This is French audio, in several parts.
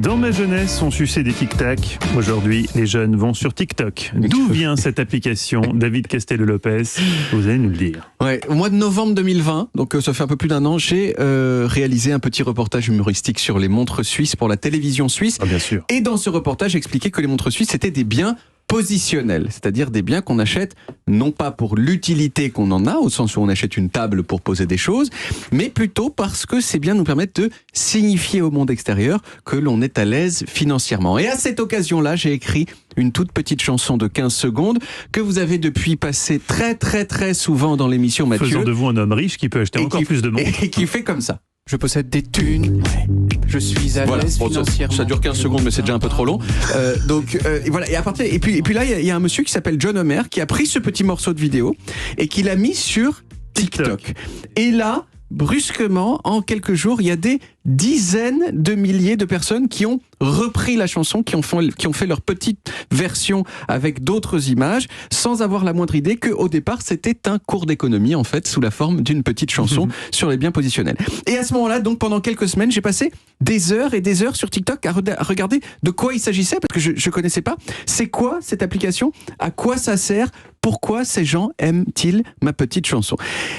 Dans ma jeunesse, on suçait des tic-tac. Aujourd'hui, les jeunes vont sur TikTok. D'où vient cette application? David Castello-Lopez, vous allez nous le dire. Ouais, au mois de novembre 2020, donc ça fait un peu plus d'un an, j'ai réalisé un petit reportage humoristique sur les montres suisses pour la télévision suisse. Ah, bien sûr. Et dans ce reportage, j'expliquais que les montres suisses étaient des biens positionnels, c'est-à-dire des biens qu'on achète non pas pour l'utilité qu'on en a, au sens où on achète une table pour poser des choses, mais plutôt parce que ces biens nous permettent de signifier au monde extérieur que l'on est à l'aise financièrement. Et à cette occasion-là, j'ai écrit une toute petite chanson de 15 secondes que vous avez depuis passé très souvent dans l'émission, Mathieu. Faisant de vous un homme riche qui peut acheter encore plus de montres. Et qui fait comme ça. Je possède des thunes, je suis à l'aise financièrement. Ça dure 15 secondes, mais c'est déjà un peu trop long. Et voilà. Et puis là, il y a un monsieur qui s'appelle John Homer qui a pris ce petit morceau de vidéo et qui l'a mis sur TikTok. Et là, brusquement, en quelques jours, il y a des dizaines de milliers de personnes qui ont repris la chanson, qui ont fait leur petite version avec d'autres images, sans avoir la moindre idée qu'au départ, c'était un cours d'économie, en fait, sous la forme d'une petite chanson sur les biens positionnels. Et à ce moment-là, donc, pendant quelques semaines, j'ai passé des heures et des heures sur TikTok à regarder de quoi il s'agissait, parce que je connaissais pas. C'est quoi cette application? À quoi ça sert? Pourquoi ces gens aiment-ils ma petite chanson?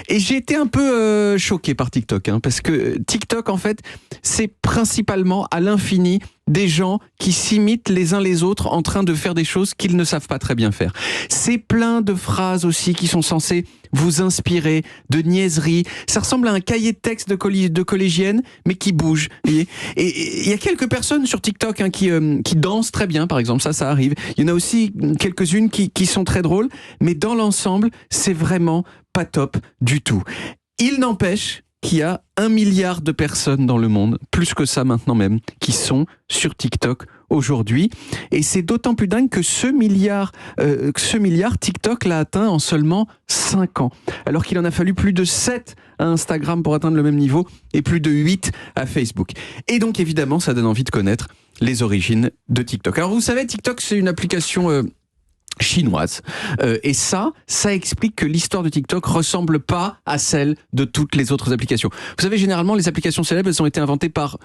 Et j'ai été un peu choqué par TikTok, parce que TikTok, en fait, c'est principalement à l'infini des gens qui s'imitent les uns les autres en train de faire des choses qu'ils ne savent pas très bien faire. C'est plein de phrases aussi qui sont censées vous inspirer, de niaiseries. Ça ressemble à un cahier de texte de collégienne, mais qui bouge. Voyez. Et il y a quelques personnes sur TikTok qui dansent très bien, par exemple, ça arrive. Il y en a aussi quelques-unes qui sont très drôles, mais dans l'ensemble, c'est vraiment pas top du tout. Il n'empêche qu'il y a 1 milliard de personnes dans le monde, plus que ça maintenant même, qui sont sur TikTok aujourd'hui. Et c'est d'autant plus dingue que ce milliard, TikTok l'a atteint en seulement 5 ans. Alors qu'il en a fallu plus de 7 à Instagram pour atteindre le même niveau et plus de 8 à Facebook. Et donc évidemment, ça donne envie de connaître les origines de TikTok. Alors vous savez, TikTok, c'est une application chinoise. Et ça explique que l'histoire de TikTok ressemble pas à celle de toutes les autres applications. Vous savez, généralement, les applications célèbres, elles ont été inventées par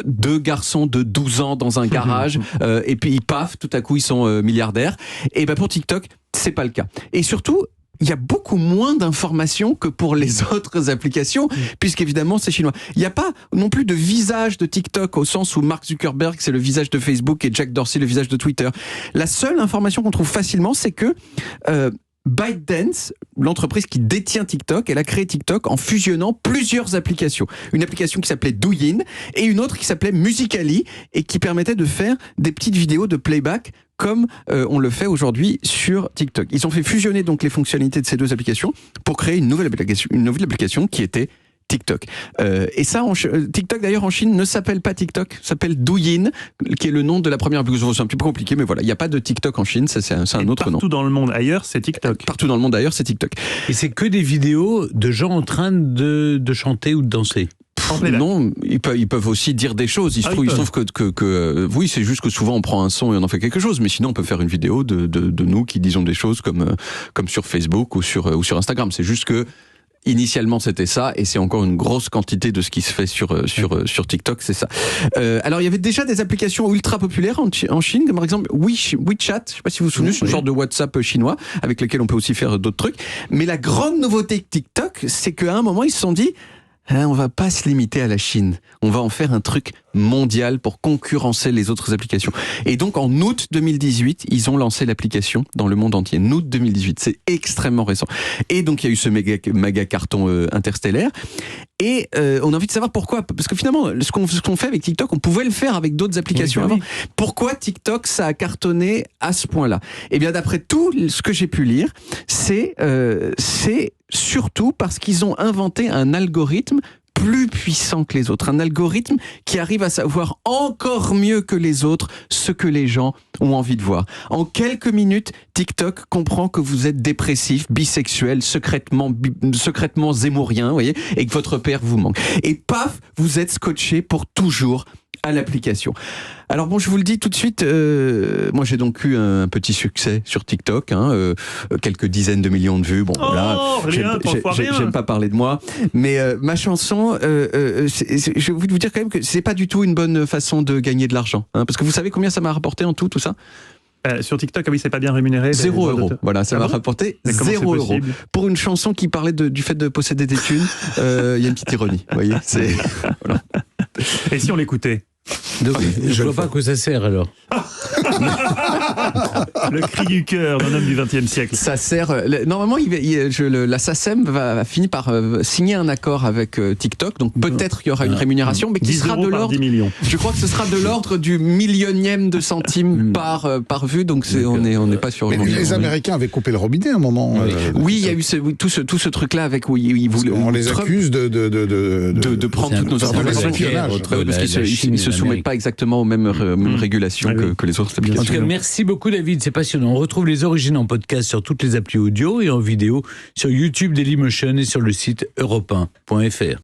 deux garçons de 12 ans dans un garage, et puis paf, tout à coup, ils sont milliardaires. Et ben pour TikTok, c'est pas le cas. Et surtout, il y a beaucoup moins d'informations que pour les autres applications, puisqu'évidemment c'est chinois. Il n'y a pas non plus de visage de TikTok au sens où Mark Zuckerberg c'est le visage de Facebook et Jack Dorsey le visage de Twitter. La seule information qu'on trouve facilement, c'est que ByteDance, l'entreprise qui détient TikTok, elle a créé TikTok en fusionnant plusieurs applications. Une application qui s'appelait Douyin et une autre qui s'appelait Musical.ly et qui permettait de faire des petites vidéos de playback comme on le fait aujourd'hui sur TikTok. Ils ont fait fusionner donc les fonctionnalités de ces deux applications pour créer une nouvelle application qui était TikTok. Et ça, TikTok d'ailleurs en Chine ne s'appelle pas TikTok, s'appelle Douyin, qui est le nom de la première application. C'est un petit peu compliqué, mais voilà, il n'y a pas de TikTok en Chine, c'est un autre nom. Partout dans le monde ailleurs, c'est TikTok. Partout dans le monde ailleurs, c'est TikTok. Et c'est que des vidéos de gens en train de chanter ou de danser. Non, ils peuvent aussi dire des choses. Il se trouve que oui, c'est juste que souvent on prend un son et on en fait quelque chose. Mais sinon, on peut faire une vidéo de nous qui disons des choses comme sur Facebook ou sur Instagram. C'est juste que initialement c'était ça, et c'est encore une grosse quantité de ce qui se fait sur TikTok, c'est ça. Alors il y avait déjà des applications ultra populaires en Chine, comme par exemple WeChat, je sais pas si vous vous souvenez, c'est une sorte de WhatsApp chinois avec lequel on peut aussi faire d'autres trucs. Mais la grande nouveauté de TikTok, c'est qu'à un moment ils se sont dit, on va pas se limiter à la Chine. On va en faire un truc mondial pour concurrencer les autres applications. Et donc, en août 2018, ils ont lancé l'application dans le monde entier. En août 2018. C'est extrêmement récent. Et donc, il y a eu ce méga carton interstellaire. Et on a envie de savoir pourquoi. Parce que finalement, ce qu'on fait avec TikTok, on pouvait le faire avec d'autres applications avant. Pourquoi TikTok, ça a cartonné à ce point-là? Eh bien, d'après tout ce que j'ai pu lire, c'est surtout parce qu'ils ont inventé un algorithme plus puissant que les autres, un algorithme qui arrive à savoir encore mieux que les autres ce que les gens ont envie de voir. En quelques minutes, TikTok comprend que vous êtes dépressif, bisexuel, secrètement zémourien, vous voyez, et que votre père vous manque. Et paf, vous êtes scotché pour toujours à l'application. Alors bon, je vous le dis tout de suite, moi j'ai donc eu un petit succès sur TikTok, quelques dizaines de millions de vues. Bon, j'aime pas parler de moi, mais ma chanson, je vais vous dire quand même que c'est pas du tout une bonne façon de gagner de l'argent, parce que vous savez combien ça m'a rapporté en tout ça? Sur TikTok, oui, c'est pas bien rémunéré. 0 €. Voilà, ça m'a rapporté 0 € pour une chanson qui parlait du fait de posséder des thunes. Il y a une petite ironie, vous voyez. Voilà. Et si on l'écoutait? Donc, je vois pas à quoi ça sert alors. Le cri du cœur d'un homme du XXe siècle. Ça sert. Normalement, la SACEM va finir par signer un accord avec TikTok, donc peut-être qu'il y aura une rémunération, mais qui sera de l'ordre. 10 millions. Je crois que ce sera de l'ordre du millionième de centime par vue, donc on n'est pas sur. Mais les Américains avaient coupé le robinet à un moment. Oui, il y a eu tout ce truc-là avec où ils voulaient. On les accuse de prendre toutes nos informations. Parce qu'ils ne se soumettent pas exactement aux mêmes régulations que les autres applications. En tout cas, merci beaucoup David, c'est passionnant. On retrouve les origines en podcast sur toutes les applis audio et en vidéo sur YouTube Dailymotion et sur le site europe1.fr.